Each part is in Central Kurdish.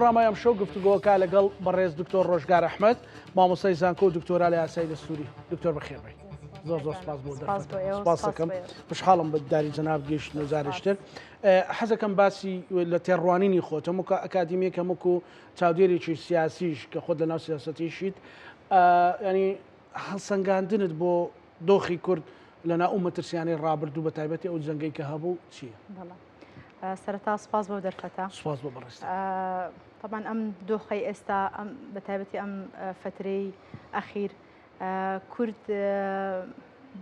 ڕامای ئەم شەو گفتوگۆکە لەگەڵ بەڕێز دکتۆر ڕۆژگار ئەحمەد مامۆستای زانکۆ و دکتۆرا لە یاسای دەستوری. دکتۆر بەخێربێت. زۆر سپاس بۆ سپاس دەکەم. خوشحاڵم بە داری جەناب گەیشتن و جارشتر. حەزەکەم باسی لە تێڕوانینی خۆت هەموو ئەکادیمیەکە هەموو چاودێرێکی سیاسیش کە خۆت لەناو سیاسەتیشیت ینی هەڵسەنگاندنت بۆ دۆخی کورد لەناو ئەو مەترسیانەی ڕابردوو بە تایبەتی ئەو جەنگەی کە هەبوو چییە؟ سەرەتا سپاس بۆ دەرفەتە. سپاس بۆ بەڕێستە. طبعاً ئەم دۆخەی ئێستا بە تایبەتی ئەم فترەی ئەخیر کورد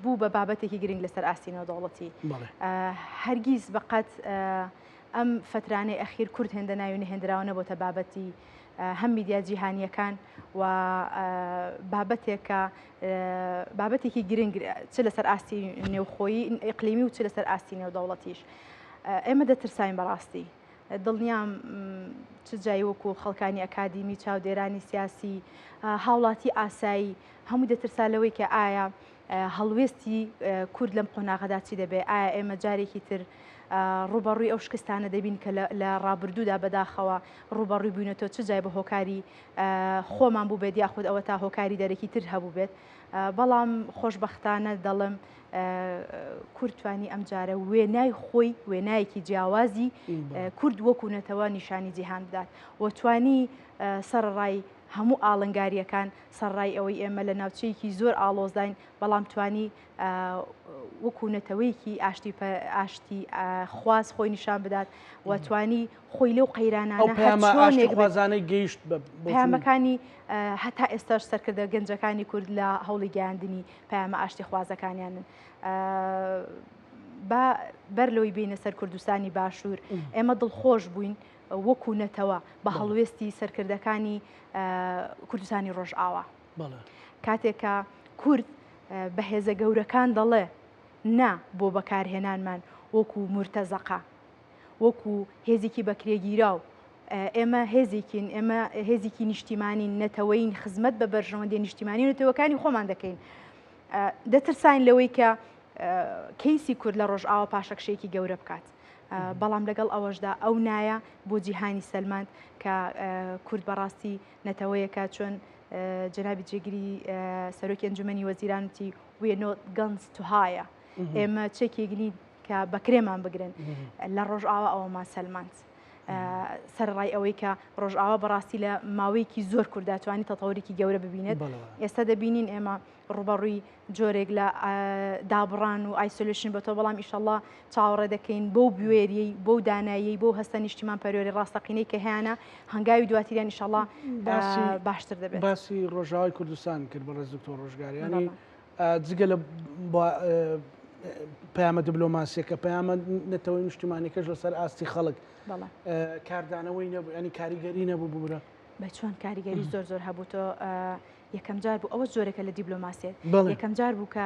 بوو بە بابەتێکی گرنگ لەسەر ئاستی نێودەوڵەتی. هەرگیز بەقەت ئەم فترانەی ئەخیر کورد هێندە ناوی نەهێنراوە نەبووتە بابەتی هەم میدیا جیهانیەکان و بابەتێکی گرنگ چ لەسەر ئاستی نێوخۆیی ئیقلیمی و چ لەسەر ئاستی نێودەوڵەتیش. ئێمە دەترساین بەڕاستی دڵنیام چ جای وەکو خەڵکانی ئەکادیمی چاودێرانی سیاسی هاوڵاتی ئاسایی هەموو دەترسا لەوەی کە ئایا هەڵوێستی کورد لەم قۆناغەدا چی دەبێت ئایا ئێمە جارێکی تر ڕوبەڕووی ئەو شکستانە دەبین کە لە ڕابردوودا بەداخەوە ڕوبەڕووی بووینەوە چ جای بە هۆکاری خۆمان بوو بێت یاخود ئەوە تا هۆکاری دەرەکی تر هەبوو بێت بەڵام خۆشبەختانە دەڵم کورد توانی ئەم جارە وێنای خۆی وێنایەکی جیاوازی کورد وەکوونەتەوە نیشانی جیهان بدات و توانی سەرڕای هەموو ئاڵنگاریەکان سەرڕای ئەوەی ئێمە لە ناوچەیەکی زۆر ئاڵۆزداین بەڵام توانی وەکوونەتەوەیەکی ئاشتی خواز خۆی نیشان بدات و توانی خۆی لەو قەیرانانە خوازانەی گەیشت پەیامەکانی هەتا ئێستاش سەرکردە گەنجەکانی کورد لە هەوڵی گەیاندنی پەیامە ئاشتی خوازەکانیانن. بەر لەوەی بینە سەر کوردستانی باشوور ئێمە دڵخۆش بووین وەکوونەتەوە بە هەڵوێستی سەرکردەکانی کوردستانی ڕۆژئاوا کاتێکە کورد بە هێزە گەورەکان دەڵێ نا بۆ بەکارهێنانمان وەکو مرتەزەقا وەکو هێزێکی بەکرێگیرا و ئێمە هێزێکین ئێمە هێزێکی نیشتیمانی نەتەوەین خزمەت بە بەرژەوەندی نیشتیمانی نەتەوەکانی خۆمان دەکەین دەترساین لەوەی کە کەیسی کورد لە ڕۆژئاوا پاشەکشەیەکی گەورە بکات بەڵام لەگەڵ ئەوەشدا ئەو نایە بۆ جیهانی سەلماند کە کورد بەڕاستی نەتەوەیەکە چۆن جەنابی جێگیری سەرۆکی ئەنجومەنی وەزیران وتی we are not guns to hire ئێمە چێکێکنی کە بەکرێمان بگرن لە ڕۆژئاوا ئەوەمان سەلماند سەرڕای ئەوەی کە ڕۆژئاوا بەڕاستی لە ماوەیەکی زۆر کورداتوانی تەتەوەرێکی گەورە ببینێت ئێستا دەبینین ئێمە ڕوبەڕووی جۆرێک لە دابڕان و ئایسۆلیشن بە تۆ بەڵام ئیشەڵڵا چاوەڕێ دەکەین بۆ بوێریەی بۆ دانایی بۆ هەستە نیشتیمان پەروەری ڕاستەقینەی کە هەیەە هەنگاوی دواتریان ئیشەڵڵا باشتر دەبێت. باسی ڕۆژاوای کوردستان کرد بەڕێز دکتۆر ڕۆژگاریانی جگە لە پەیامە دیبلۆماسیەکە پەیامە نەتەوەی نیشتیمانیەکەش لەسەر ئاستی خەڵک کاردانەوەی نەبوو ینی کاریگەری نەبوو بوورە بە چۆن کاریگەری زۆر هەبوو تۆ یەکەم جار بوو ئەوە جۆرەکە لە دیبلۆماسیێت یەکەم جار بوو کە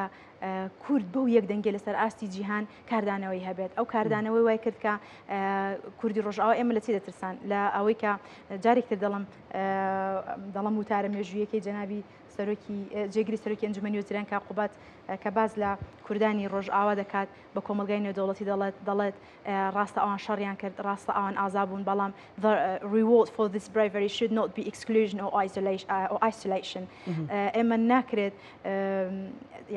کورد بەو یەک دەنگێ لەسەر ئاستی جیهان کاردانەوەی هەبێت ئەو کاردانەوەی وای کرد کە کوردی ڕۆژئاوا ئێمە لە چی دەترسان لە ئەوەی کە جارێکتر دەڵم وتارە مێژوویەکەی جەنابی سەرۆکی جێگیری سەرۆکی ئەنجومەنی وەزیران کاقوبات کە باز لە کوردانی ڕۆژئاوا دەکات بە کۆمەلگای نێودەوڵەتی دەڵێت ڕاستە ئەوان شەڕیان کرد ڕاستە ئەوان ئازا بوون بەڵام the reward for this bravery should not be exclusion or isolation ئێمە ناکرێت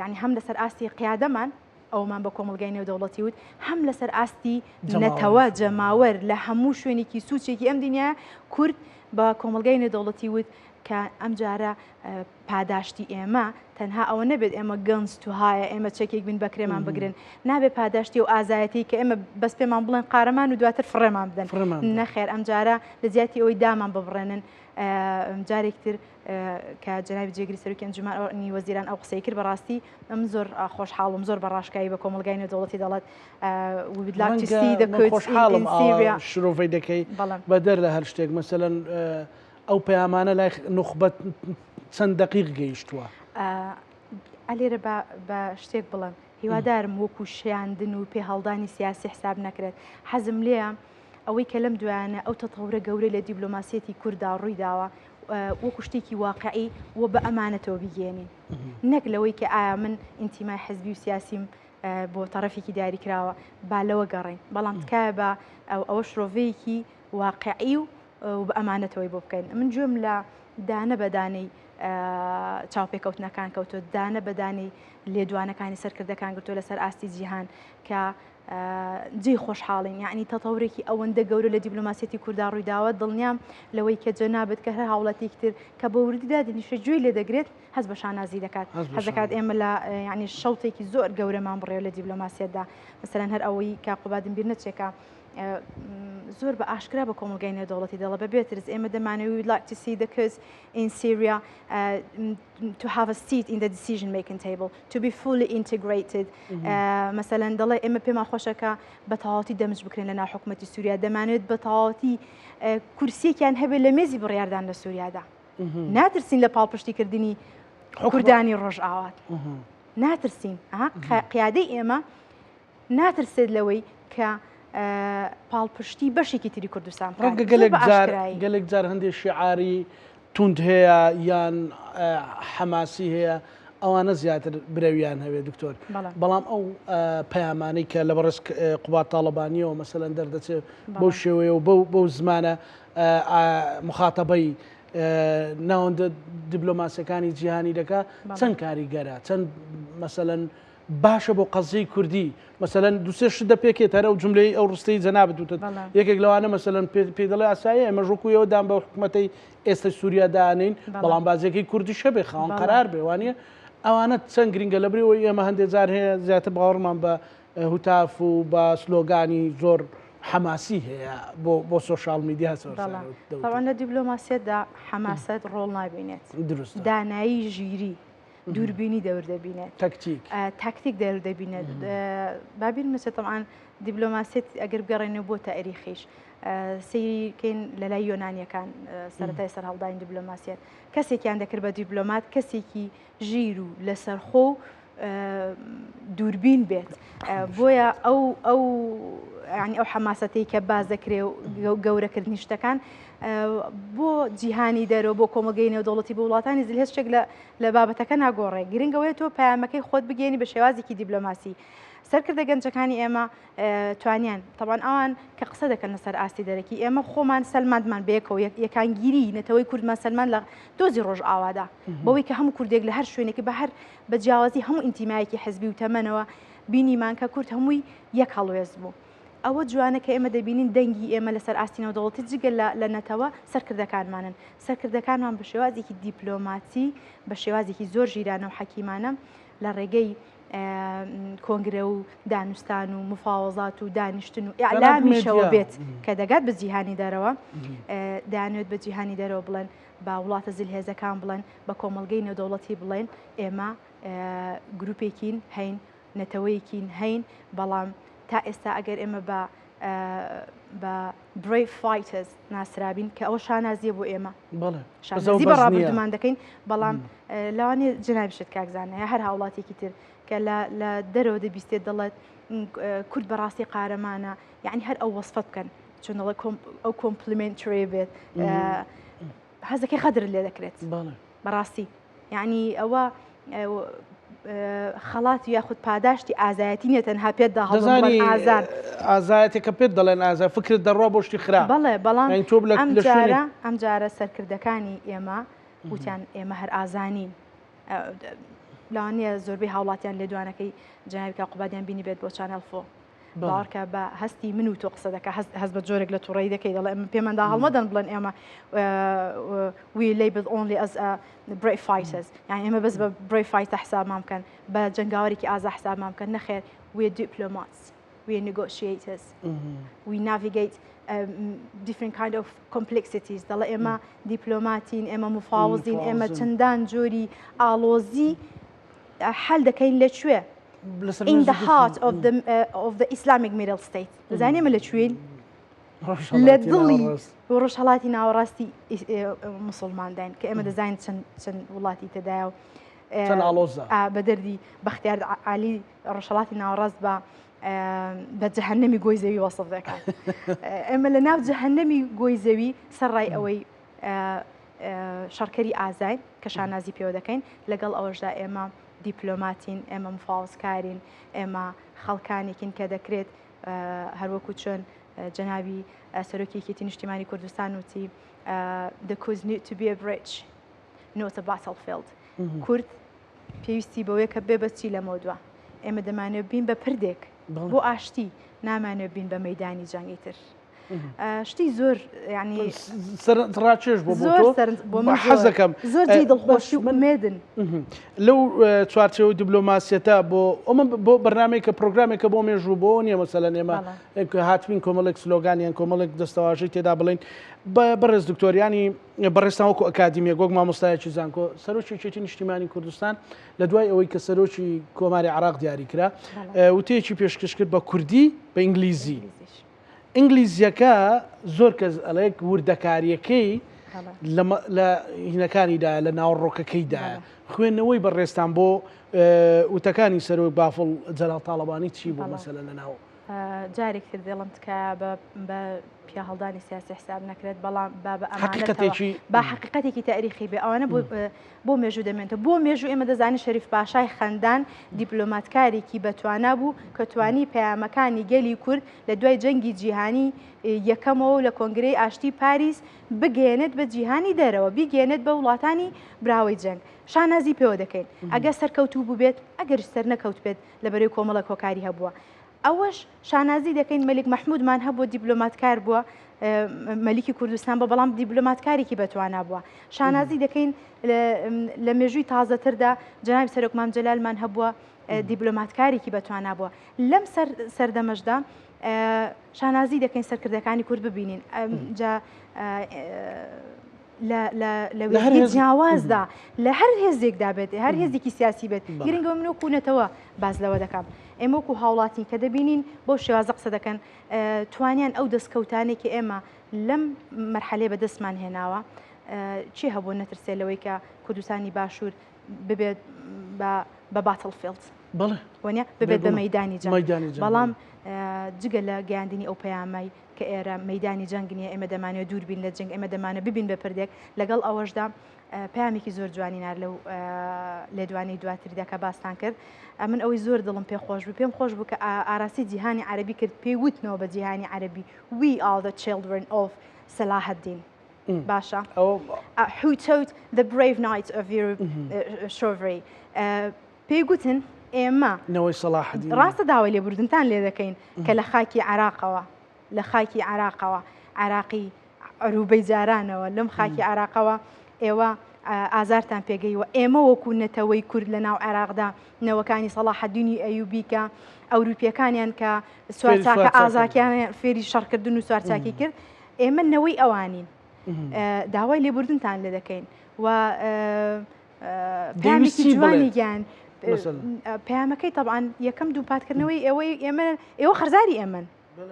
یعنی هەم لەسەر ئاستی قیادەمان ئەومان بە کۆمەلگای نێودەوڵەتی وت هەم لەسەر ئاستی نەتەوە جەماوەر لە هەموو شوێنێکی سوچێکی ئەم دنیا کورد بە کۆمەلگای نێودەوڵەتی وت کە ئەم جارە پاداشتی ئێمە تەنها ئەوە نەبێت ئێمە گەنج تو هایە ئێمە چەکێک بین بەکرێمان بگرن نابێت پاداشتی و ئازایەتی کە ئێمە بەس پێمان بڵێن قارەمان و دواتر فڕێمان بدەن نەخێر ئەم جارە لە زیاتی ئەوەی دامان ببڕێنن جارێکتر کە جەنابی جێگیری سەرۆکی ئەنجومەنی وەزیران ئەو قسەی کرد بەڕاستی ئەم زۆر خۆشحاڵم زۆر بەڕاشکایی بە کۆمەلگای نێودەوڵەتی دەڵێت خۆشحاڵم شرۆڤەی دەکەی بەدەر لە هەر شتێک مەسەلەن ئەو پەیامانە لای نوخبەت چەند دقیق گەیشتووە ئەلێرە بە شتێک بڵم هیوادارم وەکو شیاندن و پێ هەڵدانی سیاسی حساب نەکرێت حەزم لێە ئەوەی کە لەم دوایانە ئەو تەتەورە گەورەی لە دیبلۆماسیەتی کووردا ڕوویداوە وەکو شتێکی واقعی و بە ئەمانەتەوە بگێنین نەک لەوەی کە ئایا من ئینتیمای حزبی و سیاسیم بۆ تەرەفێکی دیاری کراوە با لەوە گەڕین بەڵام تکایە بە ئەوە شرۆڤەیەکی واقعی و و بە ئەمانەتەوەی بۆ بکەین. من گوێم لە دانە بەدانەی چاوپێکەوتنەکان کەوتۆ، دانە بەدانەی لێدوانەکانی سەرکردەکان گرتۆ لەسەر ئاستی جیهان کە جێ خۆشحاڵین، یعنی تەتەورێکی ئەوەندە گەورە لە دیبلۆماسیەتی کووردا ڕوویداوە. دڵنیام لەوەی کە جەنابەت کە هەر هاوڵاتێکی تر کە بە وردیدا دێنیشە گوێی لێ دەگرێت هەست بە شانازی دەکات، هەست دەکات ئێمە لە یعنی شەوتێکی زۆر گەورەمان بڕێوە لە دیبلۆماسیەتدا. مەسەلەن هەر ئەوەی کاقوبادم بیر نەچێکە زۆر بە ئاشکرا بە کۆمەلگای نێودەوڵەتی دەڵێ بە بێترس ئێمە دەمانەوێت we'd like to see the Kurds in Syria to have a seat in the decision making table, to be fully integrated. مەسەلەن دەڵێ ئێمە پێمان خۆشەکە بە تەواوەتی دەمج بکرێن لە ناو حکوومەتی سووریا، دەمانوێت بە تەواوەتی کورسیێکیان هەبێت لە مێزی بڕیاردان لە سووریادا. ناترسین لە پاڵپشتیکردنی کوردانی ڕۆژئاوات، ناترسین. قیادەی ئێمە ناترسێت لەوەی کە پاڵپشتی بەشێکی تری کوردستان گەلێک جار هەندێک شیعاری توند هەیە یان حەماسی هەیە، ئەوانە زیاتر برەویان هەوێ دکتۆر. بەڵام ئەو پەیامانەی کە لە بەڕێز قوبات تاڵەبانیەوە مەسەلەن دەردەچێت بەو شێوەیە و بەو زمانە مخاتەبەی ناوەندە دیبلۆماسیەکانی جیهانی دەکات چەند کاریگەرە، چەند مەسەلەن باشە بۆ قەزەی کوردی. مەسەلەن دوسێ شت دەپێکێت هەرە و جملەی ئەو ڕستەی جەنابەت وتت یەکێک لەوانە مەسەلەن پێ دەڵێ ئاساییە ئێمە ژووکویەوە دام بە حکوومەتەی ئێستا سووریا دانین، بەڵام بازێکی کوردی شەبێ خاوەن قەرار بێ، وانە ئەوانە چەند گرنگە لەبرەوەی ئێمە هەندێک جار هەیە زیاتر باوەڕمان بە هوتاف و بە سلۆگانی زۆر حەماسی هەیە بۆ سۆشال میدیا. طبعا لە دیبلۆماسیەتدا حەماسەت ڕۆڵ نابینێت، دانایی ژیری دووربینی دەوردەبینێت، تاکتیک دەوردەبینێت. بابیر مەچێت طبعا دیبلۆماسیەت ئەگەر بگەڕێنەوە بۆ تاریخیش سیرکەین لە لای یۆنانیەکان سەرەتای سەر هەڵدانی دیبلۆماسیەت کەسێکیان دەکرد بە دیبلۆمات کەسێکی ژیر و لەسەرخۆ و دووربین بێت. بۆیە ئەو حەماسەتی کە باز دەکرێت و گەورەکردنی شتەکان بۆ جیهانی دەرەوە بۆ کۆمەلگەی نێودەوڵەتی بۆ وڵاتانی زل هێز شتێک لە بابەتەکە ناگۆڕێ. گرنگەوەی تۆ پەیامەکەی خۆت بگەێنی بە شێوازێکی دیبلۆماسی. سەرکردە گەنجەکانی ئێمە توانیان طبعاً ئەوان کە قسە دەکەن لەسەر ئاستی دەرەکی ئێمە خۆمان سەلماندمان بەیەکەوە یەکانگیری نەتەوەی کوردمان سەلمان لە دۆزی ڕۆژئاوادا بەوەی کە هەموو کوردێک لە هەر شوێنێکی بە هەر بە جیاوازی هەموو ئینتیمایەکی حزبی و تەمەنەوە بینیمان کە کورد هەمووی یەک هەڵوێز بوو. ئەوە جوانە کە ئێمە دەبینین دەنگی ئێمە لەسەر ئاستی نێودەوڵەتی جگە لە نەتەوە سەرکردەکانمانن. سەرکردەکانمان بە شێوازێکی دیپلۆماتی بە شێوازێکی زۆر ژیرانە و حەکیمانە لە ڕێگەی کۆنگرە و دانوستان و مفاوەزات و دانیشتن و ئیعلامیشەوە بێت کە دەگات بە جیهانی دەرەوە، دانوێت بە جیهانی دەرەوە بڵێن با وڵاتە زلهێزەکان بڵێن بە کۆمەلگەی نێودەوڵەتی بڵێن ئێمە گروپێکین هەین، نەتەوەیەکین هەین، بەڵام تا ئێستا ئەگەر ئێمە بە brave fighters ناسرابین کە ئەوە شانازیە بۆ ئێمە شانازی بەڕابردومان دەکەین، بەڵام لەوانێ جنابی شت کاکزانە یا هەر هاوڵاتێکی تر کە لە دەرەوە دەبیستێت دەڵێت کورد بەڕاستی قارەمانە، یعنی هەر ئەو وەسفەت بکەن چۆن دەڵێ ئەو کۆمپلیمنتری بێت حەزەکەی خەدر لێ دەکرێت بەڕاستی، یعنی ئەوە خەڵاتی یاخود پاداشتی ئازایەتی نیە تەنها پێت داهەڵدەڵێن ئازار ئازایەتێکە پێت دەڵێن ئازار فکرت دەڕوا بۆ شتی خراپ. بەڵێ بەڵام ئەم جارە سەرکردەکانی ئێمە وتیان ئێمە هەر ئازانین. لەوانەیە زۆربەی هاوڵاتیان لێدوانەکەی جەنابی کاقوبادیان بینی بێت بۆ چانەڵ فۆ باوەڕکە بە هەستی من و تۆ قسە دەکە هەست بە جۆرێک لە تووڕێی دەکەی دەڵێ پێمەدا هەڵمەدەن بڵێن ئێمە we labeled only as brave fighters، یعنی ئێمە بەس بە brave fighter حسابمان بکەن بە جەنگاوەرێکی ئازا حسابمان بکەن. نەخێر we are diplomats، we are negotiators، we navigate different kind of complexities. دەڵێ ئێمە دیپلۆماتین، ئێمە مفاوزین، ئێمە چەندان جۆری ئاڵۆزی حل دەکەین لەکوێ in the heart of the Islamic Middle State. دەزانێ ئێمە لەکوێین؟ لە دڵی ڕۆژهەڵاتی ناوەڕاستی موسڵمانداین کە ئێمە دەزانین چەند وڵاتی تێدایە و بە دەردی بەختیار عالی ڕۆژهەڵاتی ناوەڕاست بە جەهەنەمی گۆی زەوی وەسف دەکات. ئێمە لە ناو جەهەنەمی گۆی زەوی سەرڕای ئەوەی شەڕکەری ئازاین کە شانازی پێوە دەکەین، لەگەڵ ئەوەشدا ئێمە دیپلۆماتین، ئێمە مفاوزکارین، ئێمە خەڵکانێکین کە دەکرێت هەروەکو چۆن جەنابی سەرۆکیەکێتی نیشتیمانی کوردستان وتی the Kurds need to be a bridge not a battlefield. کورد پێویستی بەوەیە کە بێ بەچی لەمەوە دووە ئێمە دەمانێت بین بە پردێک بۆ ئاشتی نامانێت بین بە مەیدانی جەنگی تر. شتی زۆر ینی ڕاکێش بۆ حەزەکەم زۆر جێی دڵخۆشی و ئومێدن لەو چوارچێوە دیبلۆماسیەتە بۆ بەرنامەیە کە پرۆگرامێکە بۆ مێژوو بۆ نییە مەسەلەن ئێمە هاتوین کۆمەڵێک سلۆگانیان کۆمەڵێک دەستەواژەی تێدا بڵین بەڕێز دکتۆریانی بەڕێستانوەکو ئەکادیمیە گۆک مامۆستایەکی زانکۆ سەرۆکیەکێتی نیشتیمانی کوردستان لە دوای ئەوەی کە سەرۆکی کۆماری عێراق دیاری کرا وتەیەکی پێشکەش کرد بە کوردی بە ئینگلیزی. ئینگلیزیەکە زۆر کەس ئەڵێک وردەکاریەکەی لە هینەکانیدا لە ناوەڕۆکەکەیدایە خوێندنەوەی بەڕێستان بۆ وتەکانی سەرۆک بافڵ جەلال تاڵەبانی چی بوو مەسەلە لەناو جارێک کرد دێڵم تکە بە پیا هەڵدانی سیاسی حساب نەکرێت بەڵام با حقیقەتێکی تاریخی بێ ئەوانە بۆ مێژوو دەمێنێتەوە بۆ مێژوو ئێمە دەزانین شەریف پاشای خەندان دیپلۆماتکارێکی بەتوانە بوو کە توانی پەیامەکانی گەلی کورد لە دوای جەنگی جیهانی یەکەمەوە لە کۆنگرەی ئاشتی پاریس بگەێنێت بە جیهانی دەرەوە بیگەێنێت بە وڵاتانی براوەی جەنگ. شانازی پێوە دەکەین ئەگە سەرکەوتوو بوو بێت ئەگەر سەر نەکەوت بێت لەبەرەوەی کۆمەڵە کۆکاری هەبووە. ئەوەش شانازی دەکەین مەلیک مەحمودمان هەبووە دیپلۆماتکار بووە مەلیکی کوردستان بە بەڵام دیپلۆماتکارێکی بەتوانە بووە. شانازی دەکەین لە مێژووی تازەتردا جەنابی سەرۆک مام جەلالمان هەبووە دیپلۆماتکارێکی بەتوانە بووە. لەم سەردەمەشدا شانازی دەکەین سەرکردەکانی کورد ببینین لە جیاوازدا لە هەر هێزێکدا بێت هەر هێزێکی سیاسی بێت گرنگەوە منۆ کوونەتەوە باز لەوە دەکەم. ئێمە وەکو هاوڵاتی کە دەبینین بۆ شێوازە قسە دەکەن توانیان ئەو دەستکەوتانێکی ئێمە لەم مەرحەلەیە بەدەستمان هێناوە چی هەبوو نەترسێ لەوەی کە کوردستانی باشوور ببێت بە باتڵفیلد وانە ببێت بە مەیدانی جەنگ بەڵام جگە لە گەیاندنی ئەو پەیامەی کە ئێرە مەیدانی جەنگ نیە ئێمە دەمانێت دووربین لە جەنگ ئێمە دەمانێت ببین بە پردێک لەگەڵ ئەوەشدا پامێکی زۆر جوانی نار لەو لێدوانی دواتریدا کە باستان کرد من ئەوەی زۆر دڵم پێخۆش بوو پێم خۆش بوو کە ئاراسی جیهانی عەربی کرد پێی وتنەوە بە جیهانی عەربی we are the children of Salah ad-Din باشە who taught the brave knights of your chivalry پێی گوتن ئێمە ڕاستە داوای لێبوردنتان لێ دەکەین کە لە خاکی عێراقەوە لە خاکی عێراقەوە عێراقی عروبەی جارانەوە لەم خاکی عێراقەوە ئێوە ئازارتان پێگەیوە ئێمە وەکو نەتەوەی کورد لە ناو عێراقدا نەوەکانی سەلاح الدینی ئەیوبی کە ئەوروپیەکانیان کە سوارچاکە ئازاکیان فێری شەڕکردن و سوارچاکی کرد ئێمە نەوەی ئەوانین داوای لێبوردنتان لێ دەکەین و پامێکی جوانی گیان پەیامەکەی طبعاً یەکەم دووپاتکردنەوەی ئێوە خەرزاری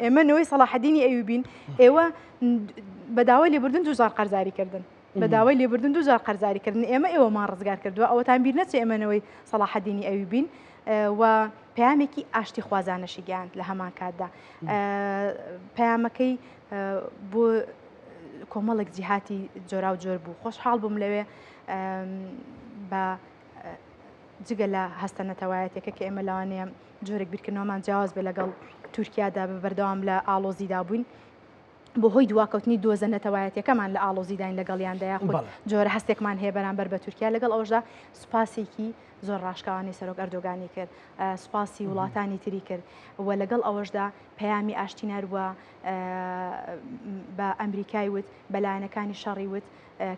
ئێمە نەوەی سەلاح الدینی ئەیوبین ئێوە بە داوای لێبوردن 2000 قەرزاری کردن بە داوای لێبوردن 2000 قەرزاری کردن ئێمە ئێوەمان ڕزگار کردووە ئەوەتان بیر نەچێ ئێمەنەوەی سەلاح الدینی ئەیوبین و پەیامێکی ئاشتی خوازانەشی گیاند لە هەمان کاتدا پەیامەکەی بۆ کۆمەڵێک جیهاتی جۆرا و جۆر بوو خۆشحاڵ بووم لەوێ بە جگە لە هەستە نەتەوایەتێکە کە ئێمە لەوانەیە جۆرێک بیرکردنەوەمان جیاواز بێ لەگەڵ تورکیادا بەردەوام لە ئاڵۆزیدا بووین بۆ هۆی دواکەوتنی دۆزە نەتەوایەتەکەمان لە ئاڵۆزیداین لەگەڵیاندایە خۆ جۆرە هەستێکمان هەیە بەرامبەر بە تورکیا لەگەڵ ئەوەشدا سوپاسێکی زۆر ڕاشکاوانی سەرۆک ئەردۆگانی کرد سوپاسی وڵاتانی تری کرد و لەگەڵ ئەوەشدا پەیامی ئاشتی نەروە بە ئەمریکای وت بەلایەنەکانی شەڕی وت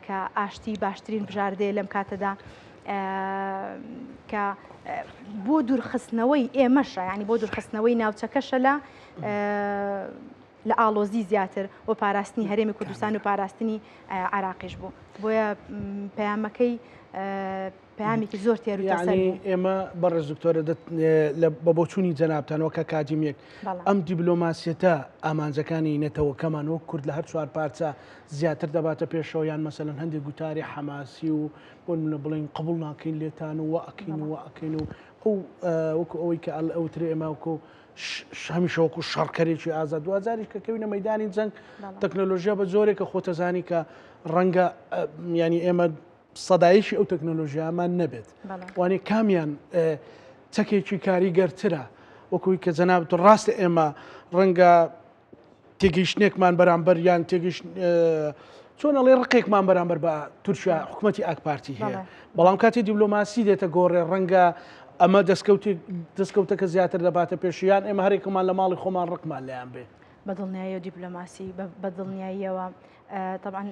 کە ئاشتی باشترین بژاردەیە لەم کاتەدا کە بۆ دوورخستنەوەی ئێمەشە ینی بۆ دوورخستنەوەی ناوچەکەشە لە ئاڵۆزی زیاتر و پاراستنی هەرێمی کوردستان و پاراستنی عێراقیش بوو بۆیە پەیامەکەی پەیامێکی زۆر تێر و یعنی ئێمە بەڕێز دکتۆرە بە بۆچوونی جەنابتان وەکە کاتیمێک ئەم دیبلۆماسیەتە ئامانجەکانی نێتەوەکەمان وەک کورد لە هەر چوار پارچە زیاتر دەباتە پێشەوە یان مەسەلەن هەندێک گوتاری حەماسی و بۆ منە بڵین قبول ناکەین لێتان و ئەکەین و ئەکەین و ئەو وەکو ئەوەی کە ئەوترێ ئێمە وەکو هەمیشە وەکو شەڕکەرێکی ئازاد دوزاریش کە کەوینە مەیدانی جەنگ تەکنۆلۆژیا بە زۆرێکە خۆتەزانی کە ڕەنگە ینی ئێمە سەدایشی ئەو تەکنۆلۆژیامان نەبێت وانێ کامیان چەکێکی کاریگەرترە وەکوی کە جەنابەت ڕاستە ئێمە ڕەنگە تێگەیشتنێکمان بەرامبەر یان تێگەیشت چۆنەڵێ ڕقێکمان بەرامبەر بە تورکیا حکوومەتی ئاک پارتی هەیە بەڵام کاتی دیبلۆماسی دێتە گۆڕێ ڕەنگە ئەمە دەستکەوتەکە زیاتر دەباتە پێشیان ئێمە هەرێکمان لە ماڵی خۆمان ڕقمان لەیان بێ بەدڵنیایی و دیبلۆماسی بەدڵنیاییەوە طبعاً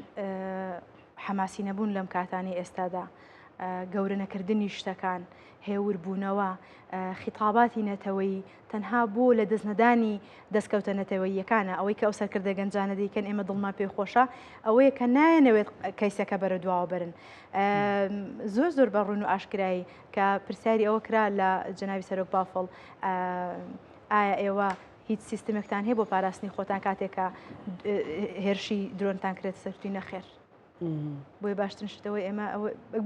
حماسی نەبوون لەم کاتانی ئێستادا گەورە نەکردنی شتەکان هێوربوونەوە خیتاباتی نەتەوەی تەنها بۆ لە دەستنەدانی دەستکەوتە نەتەوەییەکانە ئەوەی کە ئەو سەرکردە گەنجانە دەیکەن ئێمە دڵمان پێخۆشە ئەوەیە کە نایەنەوێت کەیسەکە بەرە دواوە برن زۆر بەڕوون و ئاشکرایی کە پرسیاری ئەوە کرا لە جەناوی سەرۆک بافڵ ئایا ئێوە هیچ سیستمێکتان هەیە بۆ پاراستنی خۆتان کاتێکە هێرشی درۆنتان کرێت سەرتی نەخێر بۆی باشترین شتەوەی ئێمە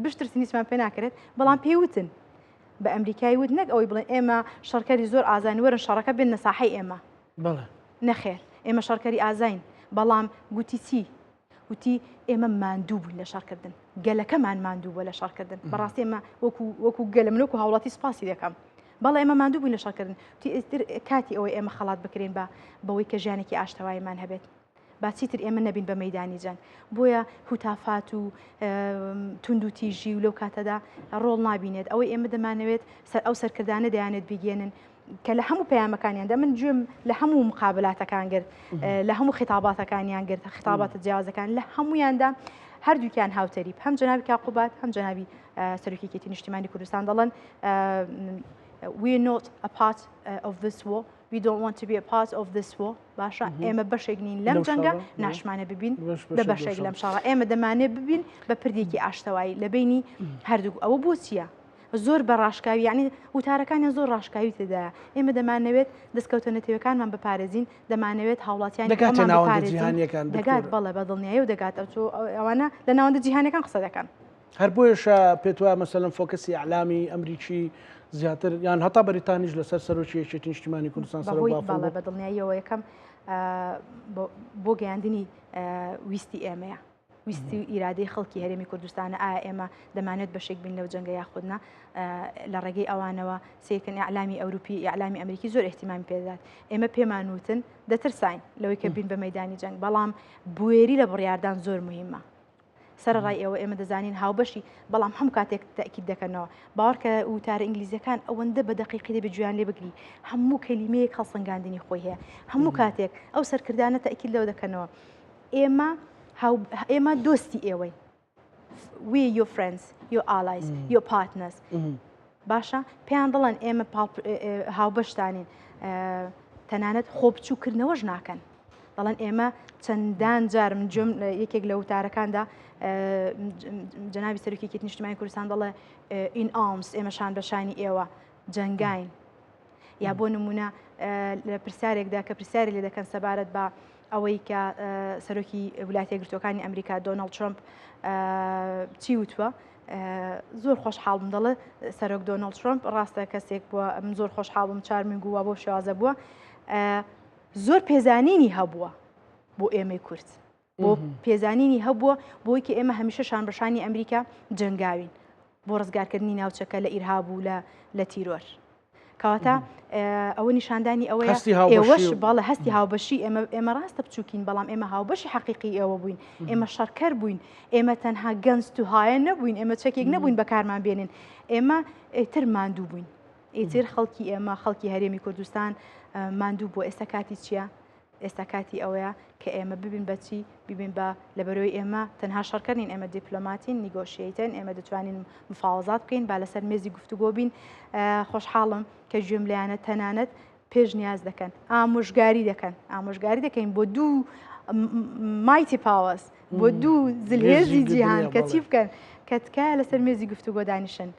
بشترسینیسمان پێ ناکرێت بەڵام پێیوتن بە ئەمریکای وت نەک ئەوەی بڵێن ئێمە شەڕکەری زۆر ئازانی وەرن شەڕەکە بێن نەساحەی ئێمە نەخێر ئێمە شەڕکەری ئازاین بەڵام گوتی چی وتی ئێمە ماندوو بووین لە شەڕکردن گەلەکەمان ماندوو بووە لە شەڕکردن بەڕاستی ئێمە وەکو گەلە منۆک و هاوڵاتی سپاسی دەکەم بەڵێ ئێمە ماندوو بووین لە شەڕکردن کاتی ئەوەی ئێمە خەڵات بکرێن بەوەی کە ژیانێکی ئاشتەواییمان هەبێت با چیتر ئێمە نەبین بە مەیدانی جەنگ بۆیە هوتافات و تونند و تیژی و لەو کاتەدا ڕۆڵ نابینێت ئەوەی ئێمە دەمانەوێت ئەو سەرکردانە دەیانێت بیگێنن کە لە هەموو پەیامەکانیاندا من گوێم لە هەموو مقابلاتەکان گرت لە هەموو خیتاباتەکانیان گرت خیتاباتە جیازەکان لە هەمویاندا هەردووکیان هاوتەریب هەم جەنابی کاقوبات هەم جەنابی سەرۆکیەتی نیشتیمانی کوردستان دەڵێن we are not a part of this war. We don't want to be a part of this war. باشە ئێمە بەشێک نین لەم جەنگە ناشمانە ببین بە بەشێک لەم شاڕە ئێمە دەمانێت ببین بە پردێکی ئاشتەوایی لە بینی هەردوو ئەوە بۆ چییە؟ زۆر بە ڕاشکاوی یعنی وتارەکانیان زۆر ڕاشکاوی تێدایە ئێمە دەمانەوێت دەستکەوتە نەتەوەکانمان بپارێزین دەمانەوێت هاوڵاتیانی دەگات بەڵێ بە دڵنیایی و دەگات ئەوانە لە ناوەندە جیهانەکان قسە دەکەن هەر بۆیشە پێت وایە مەسەلەن فۆکەسی ئەعلامی ئەمریکی زیاتر یان هەتا بەریتانیش لەسەر سەرۆکیەتی نیشتیمانی کوردستان بەڵێ بە دڵنیاییەوە یەکەم بۆ گەیاندنی ویستی ئێمەیە ویستی و ئیرادەی خەڵکی هەرێمی کوردستانە ئایا ئێمە دەمانێت بەشێک بین لەو جەنگە یاخودنا لە ڕێگەی ئەوانەوە سێکن ئەعلامی ئەوروپی ئەعلامی ئەمریکی زۆر احتیمامی پێدات ئێمە پێمانوتن دەترساین لەوەی کە بین بە مەیدانی جەنگ بەڵام بوێری لە بڕیاردان زۆر مهمە سەرڕای ئێوە ئێمە دەزانین هاوبەشی بەڵام هەموو کاتێک تاکید دەکەنەوە باوەڕکە وتارە ئینگلیزیەکان ئەوەندە بە دەقیقی دەبێت گویان لێ بگری هەموو کەلیمەیەک هەڵسەنگاندنی خۆی هەیە هەموو کاتێک ئەو سەرکردانە تاکید لەوە دەکەنەوە ئێمە دۆستی ئێوەی we your friends your allies your partners باشە پێیان دڵن ئێمە هاوبەشتانین تەنانەت خۆبچووکردنەوەش ناکەن دەڵێن ئێمە چەندان جارم جۆم یەکێک لە وتارەکاندا جەنابی سەرۆکیەتی نیشتیمانی کوردستان دەڵێ in arms ئێمە شان بەشانی ئێوە جەنگاین یا بۆ نمونە لە پرسیارێکدا کە پرسیاری لێ دەکەن سەبارەت بە ئەوەی کە سەرۆکی ویلایەتە یەکگرتووەکانی ئەمریکا دۆناڵد ترامپ چی وتووە زۆر خۆشحاڵم دەڵێ سەرۆک دۆناڵد ترامپ ڕاستە کەسێک بووە من زۆر خۆشحاڵم چارمینگ بووە بۆ شێوازە بووە زۆر پێزانینی هەبووە بۆ ئێمەی کورد بۆ پێزانینی هەبووە بۆی کە ئێمە هەمیشە شانبەشانی ئەمریکا جەنگاوین بۆ ڕزگارکردنی ناوچەکە لە ئیرهاب و لە تیرۆر کەواتە ئەوە نیشاندانی ئەوەیە ئێوەش باڵە هەستی هاوبەشی ئێمە ڕاستە بچووکین بەڵام ئێمە هاوبەشی حەقیقی ئێوە بووین ئێمە شەڕکەر بووین ئێمە تەنها گەنج و هایە نەبووین ئێمە چەکێک نەبووین بەکارمان بێنین ئێمە ئیتر ماندوو بووین ئیتر خەڵکی ئێمە خەڵکی هەرێمی کوردستان ماندوو بۆ ئێستا کاتی چییە؟ ئێستا کاتی ئەوەیە کە ئێمە ببین بەچی ببین بە لەبەرەوەی ئێمە تەنها شەڕکردین ئێمە دیپلۆماتین نیگۆشیەیتن ئێمە دەتوانین مفاوەزات بکەین با لەسەر مێزی گفتوگۆ بین خۆشحاڵم کە گوێم لایەنە تەنانەت پێش نیاز دەکەن ئامۆژگاری دەکەین بۆ دوو مایتی پاوەس بۆ دوو زلهێزی جیهان کە چی بکەن کە تکایە لەسەر مێزی گفتوگۆ دانیشن